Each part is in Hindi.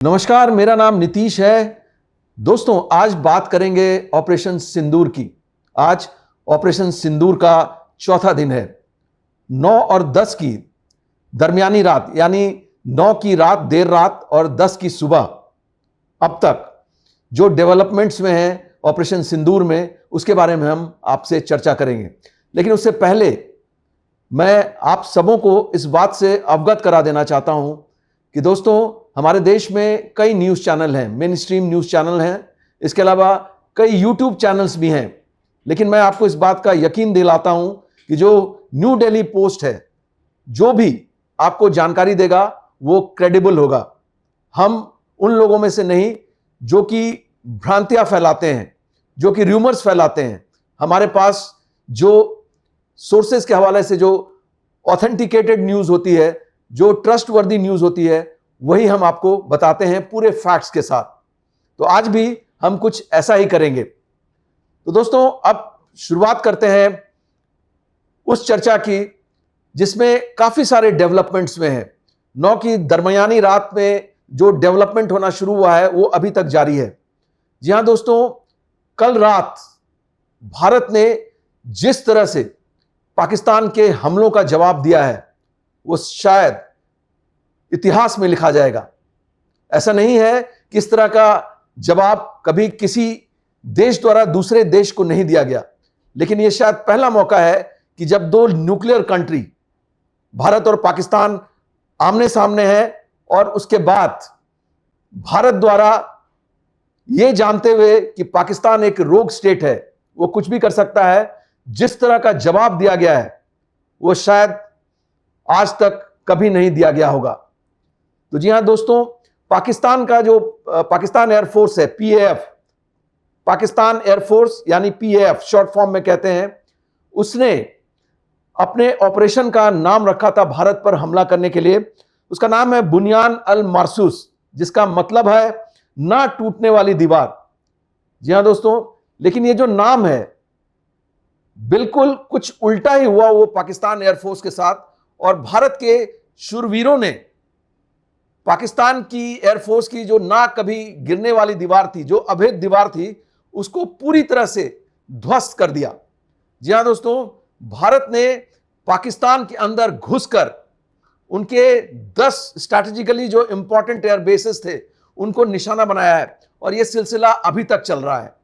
नमस्कार, मेरा नाम नीतीश है। दोस्तों, आज बात करेंगे ऑपरेशन सिंदूर की। आज ऑपरेशन सिंदूर का चौथा दिन है। 9 और 10 की दरमियानी रात, यानी 9 की रात देर रात और 10 की सुबह, अब तक जो डेवलपमेंट्स में हैं ऑपरेशन सिंदूर में, उसके बारे में हम आपसे चर्चा करेंगे। लेकिन उससे पहले मैं आप सबों को इस बात से अवगत करा देना चाहता हूं कि दोस्तों, हमारे देश में कई न्यूज़ चैनल हैं, मेन स्ट्रीम न्यूज़ चैनल हैं, इसके अलावा कई यूट्यूब चैनल्स भी हैं। लेकिन मैं आपको इस बात का यकीन दिलाता हूं कि जो न्यू दिल्ली पोस्ट है, जो भी आपको जानकारी देगा वो क्रेडिबल होगा। हम उन लोगों में से नहीं जो कि भ्रांतियां फैलाते हैं, जो कि र्यूमर्स फैलाते हैं। हमारे पास जो सोर्सेस के हवाले से जो ऑथेंटिकेटेड न्यूज़ होती है, जो ट्रस्टवर्दी न्यूज़ होती है, वही हम आपको बताते हैं पूरे फैक्ट्स के साथ। तो आज भी हम कुछ ऐसा ही करेंगे। तो दोस्तों, अब शुरुआत करते हैं उस चर्चा की जिसमें काफी सारे डेवलपमेंट्स में है। 9 की दरमियानी रात में जो डेवलपमेंट होना शुरू हुआ है वो अभी तक जारी है। जी हां दोस्तों, कल रात भारत ने जिस तरह से पाकिस्तान के हमलों का जवाब दिया है, वो शायद इतिहास में लिखा जाएगा। ऐसा नहीं है कि इस तरह का जवाब कभी किसी देश द्वारा दूसरे देश को नहीं दिया गया, लेकिन यह शायद पहला मौका है कि जब दो न्यूक्लियर कंट्री, भारत और पाकिस्तान, आमने सामने हैं और उसके बाद भारत द्वारा यह जानते हुए कि पाकिस्तान एक रोग स्टेट है, वो कुछ भी कर सकता है, जिस तरह का जवाब दिया गया है वो शायद आज तक कभी नहीं दिया गया होगा। तो जी हां दोस्तों, पाकिस्तान का जो पाकिस्तान एयरफोर्स है, पीएएफ, पाकिस्तान एयरफोर्स यानी पीएएफ शॉर्ट फॉर्म में कहते हैं, उसने अपने ऑपरेशन का नाम रखा था भारत पर हमला करने के लिए। उसका नाम है बुनियान अल मरसूस, जिसका मतलब है ना टूटने वाली दीवार। जी हां दोस्तों, लेकिन ये जो नाम है बिल्कुल कुछ उल्टा ही हुआ वो पाकिस्तान एयरफोर्स के साथ। और भारत के शूरवीरों ने पाकिस्तान की एयरफोर्स की जो ना कभी गिरने वाली दीवार थी, जो अभेद दीवार थी, उसको पूरी तरह से ध्वस्त कर दिया। जी हां दोस्तों, भारत ने पाकिस्तान के अंदर घुसकर उनके 10 स्ट्रैटेजिकली जो इंपॉर्टेंट एयर बेसेस थे उनको निशाना बनाया है और यह सिलसिला अभी तक चल रहा है।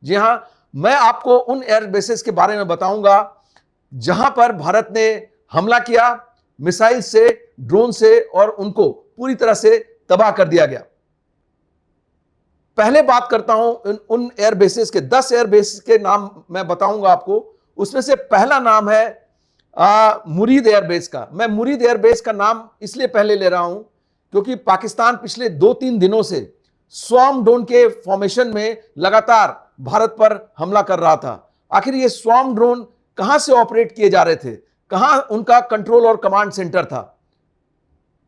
जी हां, मैं आपको उन एयर बेसेस के बारे में बताऊंगा जहां पर भारत ने हमला किया मिसाइल से, ड्रोन से, और उनको पूरी तरह से तबाह कर दिया गया। पहले बात करता हूं उन एयर बेसेस के, 10 एयर बेस के नाम मैं बताऊंगा आपको। उसमें से पहला नाम है मुरीद एयरबेस का। मैं मुरीद एयरबेस का नाम इसलिए पहले ले रहा हूं क्योंकि पाकिस्तान पिछले 2-3 दिनों से स्वॉर्म ड्रोन के फॉर्मेशन में लगातार भारत पर हमला कर रहा था। आखिर ये स्वॉर्म ड्रोन कहां से ऑपरेट किए जा रहे थे, कहां उनका कंट्रोल और कमांड सेंटर था?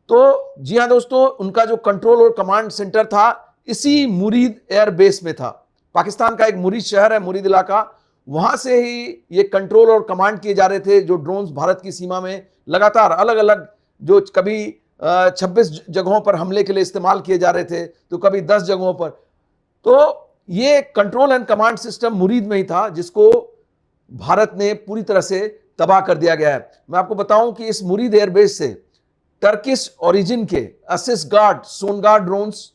तो जी हां दोस्तों, उनका जो कंट्रोल और कमांड सेंटर था इसी मुरीद एयरबेस में था। पाकिस्तान का एक मुरीद शहर है, मुरीद इलाका, वहां से ही ये कंट्रोल और कमांड किए जा रहे थे। जो ड्रोन्स भारत की सीमा में लगातार अलग अलग, जो कभी 26 जगहों पर हमले के लिए इस्तेमाल किए जा रहे थे, तो कभी 10 जगहों पर। तो ये कंट्रोल एंड कमांड सिस्टम मुरीद में ही था, जिसको भारत ने पूरी तरह से तबाह कर दिया गया है। मैं आपको बताऊं कि इस मुरीद एयरबेस से टर्किश ओरिजिन के असिस गार्ड, सोनगार्ड ड्रोन्स,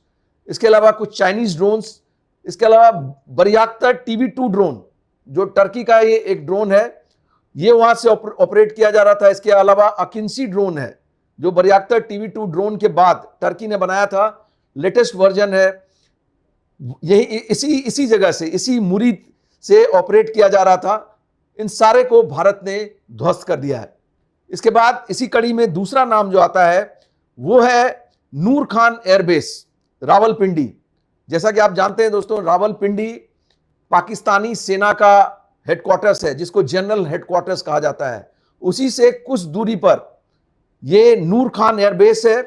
इसके अलावा कुछ चाइनीज ड्रोन्स, इसके अलावा बरियाक्तर TB2 ड्रोन, जो टर्की का ये एक ड्रोन है, ये वहां से ऑपरेट किया जा रहा था। इसके अलावा अकिंसी ड्रोन है, जो बरियाक्तर TB2 ड्रोन के बाद टर्की ने बनाया था, लेटेस्ट वर्जन है। यही इसी जगह से, इसी मुरीद से ऑपरेट किया जा रहा था। इन सारे को भारत ने ध्वस्त कर दिया है। इसके बाद इसी कड़ी में दूसरा नाम जो आता है वो है नूर खान एयरबेस, रावलपिंडी। जैसा कि आप जानते हैं दोस्तों, रावलपिंडी पाकिस्तानी सेना का हेडक्वार्टर्स है, जिसको जनरल हेडक्वार्टर्स कहा जाता है। उसी से कुछ दूरी पर ये नूर खान एयरबेस है।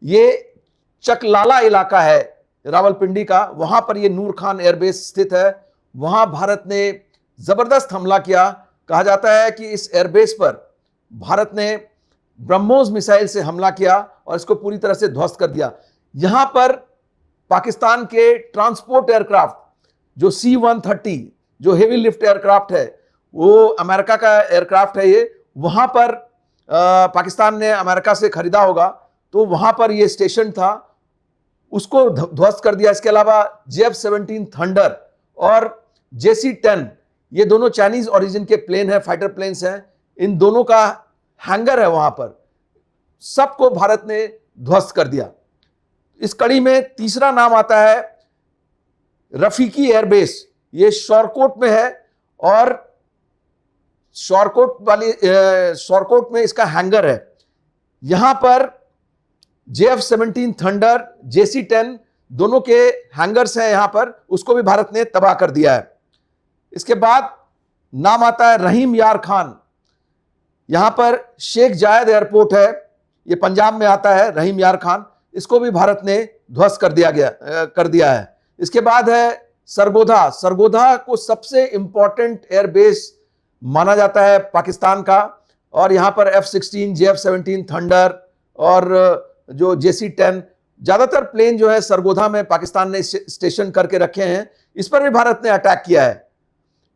ये चकलाला इलाका है रावलपिंडी का, वहां पर ये नूर खान एयरबेस स्थित है। वहां भारत ने जबरदस्त हमला किया। कहा जाता है कि इस एयरबेस पर भारत ने ब्रह्मोस मिसाइल से हमला किया और इसको पूरी तरह से ध्वस्त कर दिया। यहां पर पाकिस्तान के ट्रांसपोर्ट एयरक्राफ्ट जो C-130 जो हेवी लिफ्ट एयरक्राफ्ट है, वो अमेरिका का एयरक्राफ्ट है ये, वहां पर पाकिस्तान ने अमेरिका से खरीदा होगा, तो वहां पर ये स्टेशन था, उसको ध्वस्त कर दिया। इसके अलावा JF-17 थंडर और JC-10 ये दोनों चाइनीज ओरिजिन के प्लेन है, फाइटर प्लेन्स हैं, इन दोनों का हैंगर है वहां पर, सबको भारत ने ध्वस्त कर दिया। इस कड़ी में तीसरा नाम आता है रफीकी एयरबेस, ये शॉरकोट में है और शॉरकोट में इसका हैंगर है। यहां पर JF-17 थंडर, JC-10 दोनों के हैंगर्स हैं यहां पर, उसको भी भारत ने तबाह कर दिया है। इसके बाद नाम आता है रहीम यार खान, यहां पर शेख जायद एयरपोर्ट है, ये पंजाब में आता है, रहीम यार खान, इसको भी भारत ने ध्वस्त कर दिया है। इसके बाद है सरगोधा। सरगोधा को सबसे इंपॉर्टेंट एयरबेस माना जाता है पाकिस्तान का, और यहां पर F-16, JF-17 थंडर और जो JC-10 ज्यादातर प्लेन जो है सरगोधा में पाकिस्तान ने स्टेशन करके रखे हैं, इस पर भी भारत ने अटैक किया है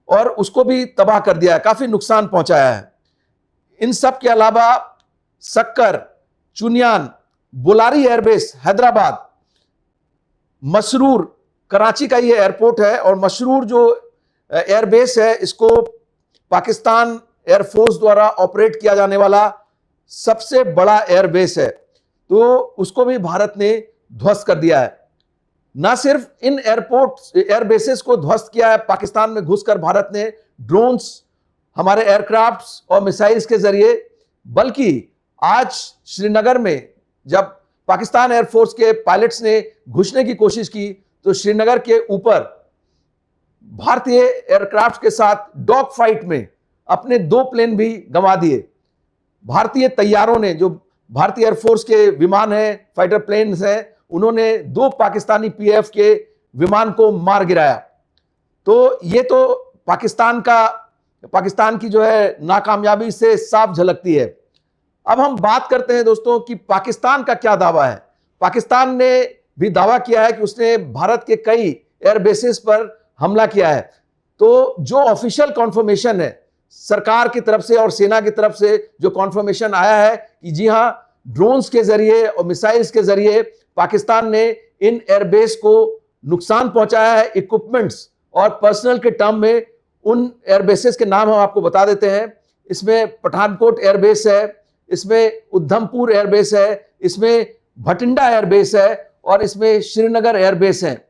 और उसको भी तबाह कर दिया है, काफी नुकसान पहुंचाया है। इन सब के अलावा सक्कर, चुनियान, बुलारी एयरबेस हैदराबाद, मसरूर कराची का ये एयरपोर्ट है, और मसरूर जो एयरबेस है इसको पाकिस्तान एयरफोर्स द्वारा ऑपरेट किया जाने वाला सबसे बड़ा एयरबेस है, तो उसको भी भारत ने ध्वस्त कर दिया है। ना सिर्फ इन एयरबेसेस को ध्वस्त किया है पाकिस्तान में घुसकर भारत ने ड्रोन्स, हमारे एयरक्राफ्ट्स और मिसाइल्स के जरिए, बल्कि आज श्रीनगर में जब पाकिस्तान एयरफोर्स के पायलट्स ने घुसने की कोशिश की, तो श्रीनगर के ऊपर भारतीय एयरक्राफ्ट के साथ डॉग फाइट में अपने 2 प्लेन भी गंवा दिए। भारतीय तैयारों ने, जो भारतीय एयरफोर्स के विमान हैं, फाइटर प्लेन्स हैं, उन्होंने 2 पाकिस्तानी PAF के विमान को मार गिराया। तो ये तो पाकिस्तान की जो है नाकामयाबी से साफ झलकती है। अब हम बात करते हैं दोस्तों कि पाकिस्तान का क्या दावा है। पाकिस्तान ने भी दावा किया है कि उसने भारत के कई एयरबेसेस पर हमला किया है। तो जो ऑफिशियल कॉन्फर्मेशन है सरकार की तरफ से और सेना की तरफ से, जो कॉन्फर्मेशन आया है कि जी हां, ड्रोन्स के जरिए और मिसाइल्स के जरिए पाकिस्तान ने इन एयरबेस को नुकसान पहुंचाया है। इक्विपमेंट्स और पर्सनल के टर्म में उन एयरबेसेस के नाम हम आपको बता देते हैं। इसमें पठानकोट एयरबेस है, इसमें उधमपुर एयरबेस है, इसमें भटिंडा एयरबेस है, और इसमें श्रीनगर एयरबेस है,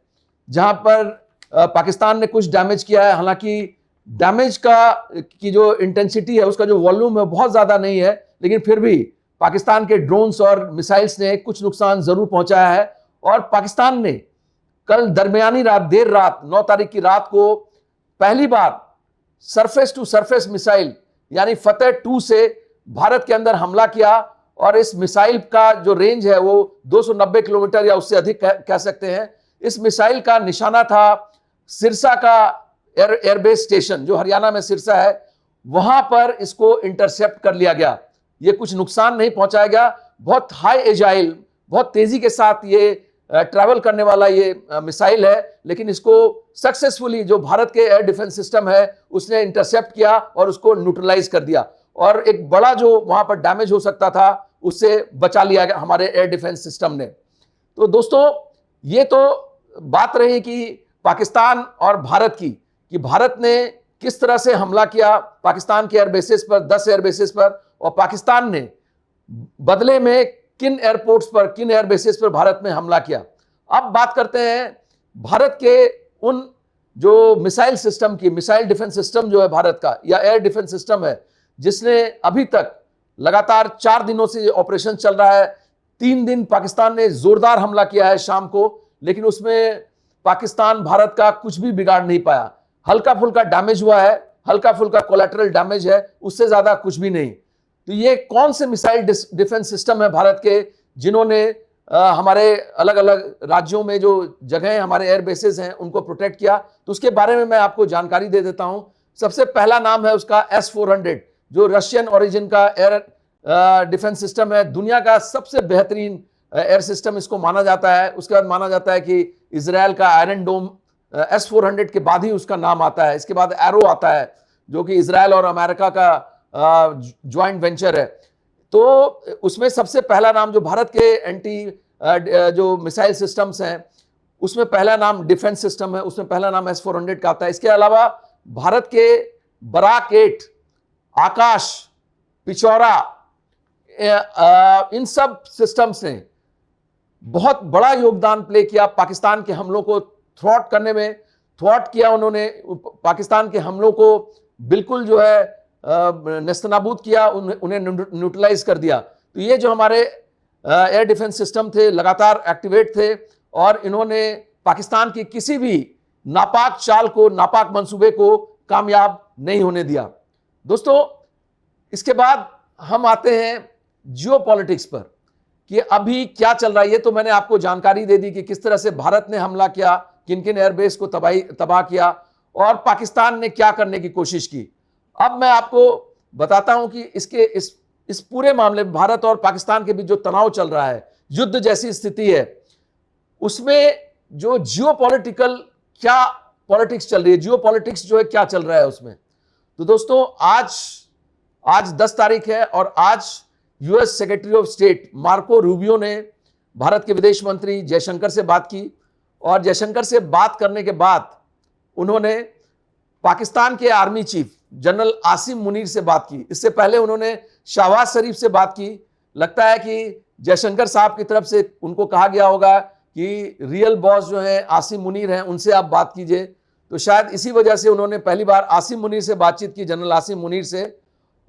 जहां पर पाकिस्तान ने कुछ डैमेज किया है। हालांकि डैमेज की जो इंटेंसिटी है, उसका जो वॉल्यूम है, बहुत ज्यादा नहीं है, लेकिन फिर भी पाकिस्तान के ड्रोन्स और मिसाइल्स ने कुछ नुकसान जरूर पहुंचाया है। और पाकिस्तान ने कल दरमियानी रात, देर रात 9 तारीख की रात को पहली बार सरफेस टू सरफेस मिसाइल यानी फतेह 2 से भारत के अंदर हमला किया, और इस मिसाइल का जो रेंज है वो 290 किलोमीटर या उससे अधिक कह सकते हैं। इस मिसाइल का निशाना था सिरसा का एयरबेस स्टेशन, जो हरियाणा में सिरसा है, वहां पर इसको इंटरसेप्ट कर लिया गया। ये कुछ नुकसान नहीं पहुंचाया गया। बहुत हाई एजाइल, बहुत तेजी के साथ ये ट्रैवल करने वाला ये मिसाइल है, लेकिन इसको सक्सेसफुली जो भारत के एयर डिफेंस सिस्टम है उसने इंटरसेप्ट किया और उसको न्यूट्रलाइज कर दिया, और एक बड़ा जो वहां पर डैमेज हो सकता था उससे बचा लिया गया हमारे एयर डिफेंस सिस्टम ने। तो दोस्तों, ये तो बात रही कि पाकिस्तान और भारत की, कि भारत ने किस तरह से हमला किया पाकिस्तान के एयरबेसेस पर, 10 एयरबेसेस पर, और पाकिस्तान ने बदले में किन एयरपोर्ट्स पर, किन एयरबेसेस पर भारत में हमला किया। अब बात करते हैं भारत के उन जो मिसाइल सिस्टम की, मिसाइल डिफेंस सिस्टम जो है भारत का, या एयर डिफेंस सिस्टम है, जिसने अभी तक लगातार 4 दिनों से ऑपरेशन चल रहा है। 3 दिन पाकिस्तान ने जोरदार हमला किया है शाम को, लेकिन उसमें पाकिस्तान भारत का कुछ भी बिगाड़ नहीं पाया। हल्का फुल्का डैमेज हुआ है, हल्का फुल्का कोलैटरल डैमेज है, उससे ज्यादा कुछ भी नहीं। तो ये कौन से मिसाइल डिफेंस सिस्टम है भारत के, जिन्होंने हमारे अलग अलग राज्यों में जो जगह हमारे एयर बेसेस हैं उनको प्रोटेक्ट किया, तो उसके बारे में मैं आपको जानकारी दे देता हूं। सबसे पहला नाम है उसका S-400, जो रशियन ओरिजिन का एयर डिफेंस सिस्टम है। दुनिया का सबसे बेहतरीन एयर सिस्टम इसको माना जाता है। उसके बाद माना जाता है कि इजराइल का आयरन डोम S-400 के बाद ही उसका नाम आता है। इसके बाद एरो आता है जो कि इजराइल और अमेरिका का ज्वाइंट वेंचर है। तो उसमें सबसे पहला नाम जो भारत के एंटी जो मिसाइल सिस्टम्स हैं उसमें पहला नाम डिफेंस सिस्टम है, उसमें पहला नाम S-400 का आता है। इसके अलावा भारत के बराक 8, आकाश, पिचौरा, इन सब सिस्टम्स ने बहुत बड़ा योगदान प्ले किया पाकिस्तान के हमलों को थ्वॉट करने में। थ्वॉट किया उन्होंने, पाकिस्तान के हमलों को बिल्कुल जो है नेस्तनाबूद किया, उन्हें न्यूट्रलाइज कर दिया। तो ये जो हमारे एयर डिफेंस सिस्टम थे लगातार एक्टिवेट थे और इन्होंने पाकिस्तान की किसी भी नापाक चाल को, नापाक मंसूबे को कामयाब नहीं होने दिया। दोस्तों, इसके बाद हम आते हैं जियोपॉलिटिक्स पर कि अभी क्या चल रहा है। ये तो मैंने आपको जानकारी दे दी कि किस तरह से भारत ने हमला किया, किन किन एयरबेस को तबाह किया और पाकिस्तान ने क्या करने की कोशिश की। अब मैं आपको बताता हूं कि इस पूरे मामले में भारत और पाकिस्तान के बीच जो तनाव चल रहा है, युद्ध जैसी स्थिति है, उसमें जो जियोपॉलिटिकल क्या पॉलिटिक्स चल रही है, जियोपॉलिटिक्स जो है क्या चल रहा है उसमें। तो दोस्तों, आज 10 तारीख है और आज US secretary of state Marco Rubio ने भारत के विदेश मंत्री जयशंकर से बात की और जयशंकर से बात करने के बाद उन्होंने पाकिस्तान के army chief general Asim Munir से बात की। इससे पहले उन्होंने शहबाज शरीफ से बात की। लगता है कि जयशंकर साहब की तरफ से उनको कहा गया होगा कि रियल बॉस जो है आसिम मुनीर हैं, उनसे आप बात कीजिए। तो शायद इसी वजह से उन्होंने पहली बार आसिम मुनीर से बातचीत की, जनरल आसिम मुनीर से।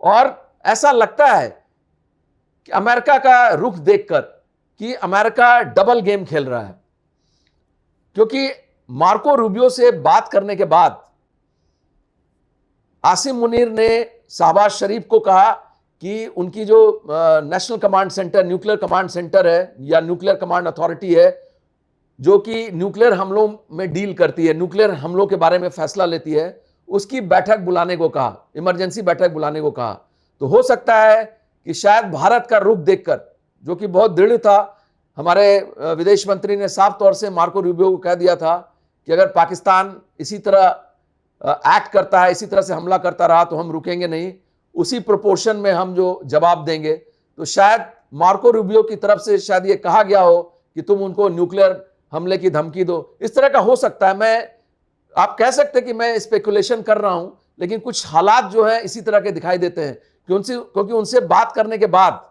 और ऐसा लगता है कि अमेरिका का रुख देखकर कि अमेरिका डबल गेम खेल रहा है, क्योंकि मार्को रूबियो से बात करने के बाद आसिम मुनीर ने शहबाज शरीफ को कहा कि उनकी जो national command centre, nuclear command centre है या न्यूक्लियर कमांड अथॉरिटी है, जो कि न्यूक्लियर हमलों में डील करती है, न्यूक्लियर हमलों के बारे में फैसला लेती है, उसकी बैठक बुलाने को कहा, इमरजेंसी बैठक बुलाने को कहा। तो हो सकता है कि शायद भारत का रुख देखकर, जो कि बहुत दृढ़ था, हमारे विदेश मंत्री ने साफ तौर से मार्को रूबियो को कह दिया था कि अगर पाकिस्तान इसी तरह एक्ट करता है, इसी तरह से हमला करता रहा तो हम रुकेंगे नहीं, उसी प्रोपोर्शन में हम जो जवाब देंगे। तो शायद मार्को रूबियो की तरफ से शायद ये कहा गया हो कि तुम उनको न्यूक्लियर हमले की धमकी दो। इस तरह का हो सकता है। आप कह सकते हैं कि मैं स्पेकुलेशन कर रहा हूं, लेकिन कुछ हालात जो है इसी तरह के दिखाई देते हैं क्योंकि उनसे बात करने के बाद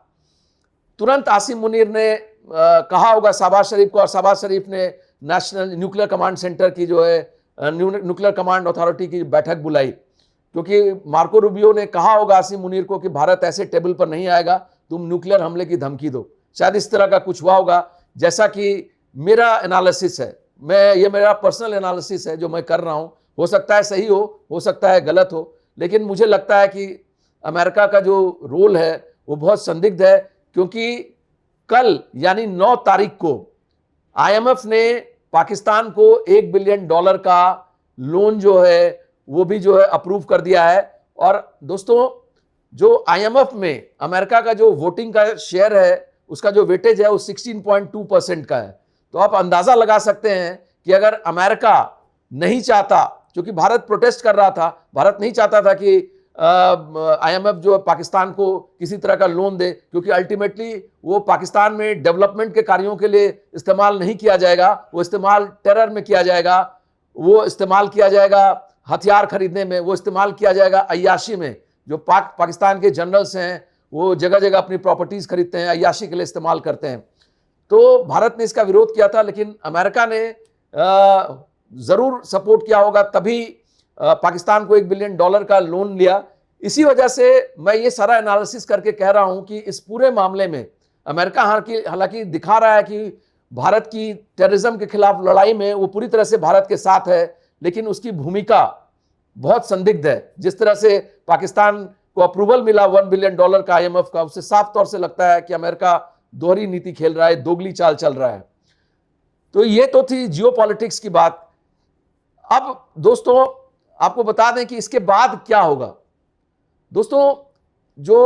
तुरंत आसिम मुनीर ने कहा होगा शहबाज शरीफ को, और शहबाज शरीफ ने नेशनल न्यूक्लियर कमांड सेंटर की जो है न्यूक्लियर कमांड अथॉरिटी की बैठक बुलाई, क्योंकि मार्को रूबियो ने कहा होगा आसिम मुनीर को कि भारत ऐसे टेबल पर नहीं आएगा, तुम न्यूक्लियर हमले की धमकी दो। शायद इस तरह का कुछ हुआ होगा, जैसा कि मेरा एनालिसिस है। ये मेरा पर्सनल एनालिसिस है जो मैं कर रहा हूं। हो सकता है सही हो सकता है गलत हो, लेकिन मुझे लगता है कि अमेरिका का जो रोल है वो बहुत संदिग्ध है, क्योंकि कल यानी 9 तारीख को IMF ने पाकिस्तान को $1 बिलियन का लोन जो है वो भी जो है अप्रूव कर दिया है। और दोस्तों, जो IMF में अमेरिका का जो वोटिंग का शेयर है, उसका जो वेटेज है वो 16.2% का है। तो आप अंदाजा लगा सकते हैं कि अगर अमेरिका नहीं चाहता, क्योंकि भारत प्रोटेस्ट कर रहा था, भारत नहीं चाहता था कि IMF जो पाकिस्तान को किसी तरह का लोन दे, क्योंकि अल्टीमेटली वो पाकिस्तान में डेवलपमेंट के कार्यों के लिए इस्तेमाल नहीं किया जाएगा, वो इस्तेमाल टेरर में किया जाएगा, वो इस्तेमाल किया जाएगा हथियार खरीदने में, वो इस्तेमाल किया जाएगा अय्याशी में। जो पाकिस्तान के जनरल्स हैं वो जगह जगह अपनी प्रॉपर्टीज खरीदते हैं, अय्याशी के लिए इस्तेमाल करते हैं। तो भारत ने इसका विरोध किया था, लेकिन अमेरिका ने जरूर सपोर्ट किया होगा, तभी पाकिस्तान को $1 बिलियन का लोन लिया। इसी वजह से मैं ये सारा एनालिसिस करके कह रहा हूं कि इस पूरे मामले में अमेरिका हालांकि दिखा रहा है कि भारत की टेररिज्म के खिलाफ लड़ाई में वो पूरी तरह से भारत के साथ है, लेकिन उसकी भूमिका बहुत संदिग्ध है। जिस तरह से पाकिस्तान को अप्रूवल मिला $1 बिलियन का IMF का, उससे साफ तौर से लगता है कि अमेरिका दोहरी नीति खेल रहा है, दोगली चाल चल रहा है। तो ये तो थी जियोपॉलिटिक्स की बात। अब दोस्तों, आपको बता दें कि इसके बाद क्या होगा। दोस्तों, जो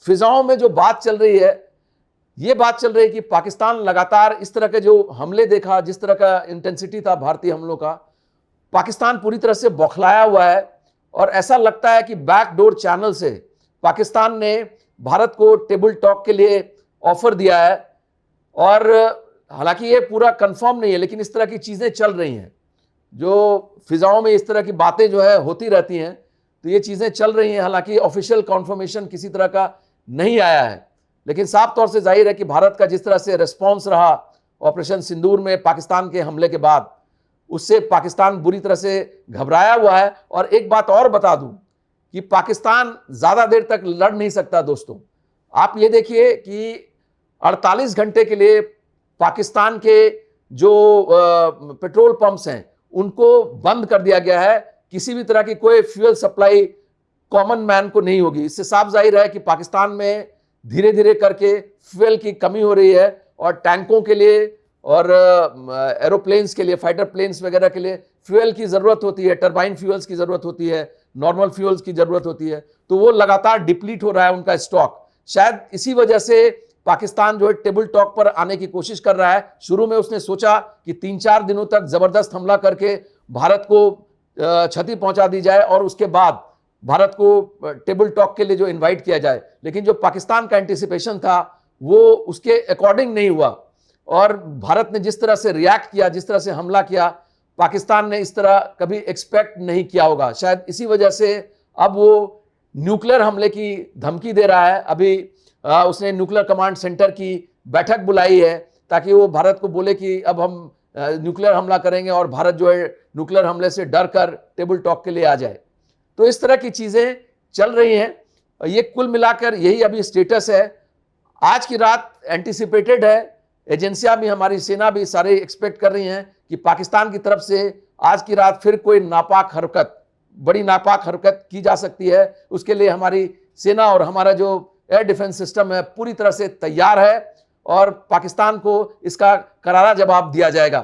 फिजाओं में जो बात चल रही है ये बात चल रही है कि पाकिस्तान लगातार इस तरह के जो हमले देखा, जिस तरह का इंटेंसिटी था भारतीय हमलों का, पाकिस्तान पूरी तरह से बौखलाया हुआ है और ऐसा लगता है कि बैकडोर चैनल से पाकिस्तान ने भारत को टेबल टॉक के लिए ऑफर दिया है। और हालांकि ये पूरा कंफर्म नहीं है, लेकिन इस तरह की चीजें चल रही हैं, जो फिजाओं में इस तरह की बातें जो है होती रहती हैं, तो ये चीजें चल रही हैं। हालांकि ऑफिशियल कॉन्फर्मेशन किसी तरह का नहीं आया है, लेकिन साफ तौर से जाहिर है कि भारत का जिस तरह से रिस्पॉन्स रहा ऑपरेशन सिंदूर में पाकिस्तान के हमले के बाद, उससे पाकिस्तान बुरी तरह से घबराया हुआ है। और एक बात और बता दूं कि पाकिस्तान ज्यादा देर तक लड़ नहीं सकता दोस्तों। आप ये देखिए कि 48 घंटे के लिए पाकिस्तान के जो पेट्रोल पंप्स हैं उनको बंद कर दिया गया है। किसी भी तरह की कोई फ्यूल सप्लाई कॉमन मैन को नहीं होगी। इससे साफ जाहिर है कि पाकिस्तान में धीरे धीरे करके फ्यूल की कमी हो रही है और टैंकों के लिए और एरोप्लेन्स के लिए, फाइटर प्लेन्स वगैरह के लिए फ्यूल की ज़रूरत होती है, टरबाइन फ्यूल्स की ज़रूरत होती है, नॉर्मल फ्यूल्स की ज़रूरत होती है। तो वो लगातार डिप्लीट हो रहा है उनका स्टॉक। शायद इसी वजह से पाकिस्तान जो है टेबल टॉक पर आने की कोशिश कर रहा है। शुरू में उसने सोचा कि 3-4 दिनों तक ज़बरदस्त हमला करके भारत को क्षति पहुंचा दी जाए और उसके बाद भारत को टेबल टॉक के लिए जो इनवाइट किया जाए, लेकिन जो पाकिस्तान का एंटिसिपेशन था वो उसके अकॉर्डिंग नहीं हुआ। और भारत ने जिस तरह से रिएक्ट किया, जिस तरह से हमला किया, पाकिस्तान ने इस तरह कभी एक्सपेक्ट नहीं किया होगा। शायद इसी वजह से अब वो न्यूक्लियर हमले की धमकी दे रहा है। अभी उसने न्यूक्लियर कमांड सेंटर की बैठक बुलाई है ताकि वो भारत को बोले कि अब हम न्यूक्लियर हमला करेंगे और भारत जो है न्यूक्लियर हमले से डर कर टेबल टॉक के लिए आ जाए। तो इस तरह की चीजें चल रही हैं। ये कुल मिलाकर यही अभी स्टेटस है। आज की रात एंटिसिपेटेड है, एजेंसियां भी, हमारी सेना भी सारे एक्सपेक्ट कर रही हैं कि पाकिस्तान की तरफ से आज की रात फिर कोई नापाक हरकत, बड़ी नापाक हरकत की जा सकती है। उसके लिए हमारी सेना और हमारा जो एयर डिफेंस सिस्टम है पूरी तरह से तैयार है और पाकिस्तान को इसका करारा जवाब दिया जाएगा।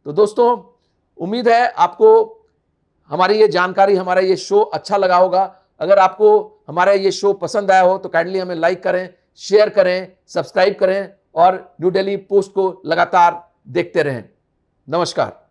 तो दोस्तों, उम्मीद है आपको हमारी ये जानकारी, हमारा ये शो अच्छा लगा होगा। अगर आपको हमारा ये शो पसंद आया हो तो काइंडली हमें लाइक करें, शेयर करें, सब्सक्राइब करें और न्यू दिल्ली पोस्ट को लगातार देखते रहें। नमस्कार।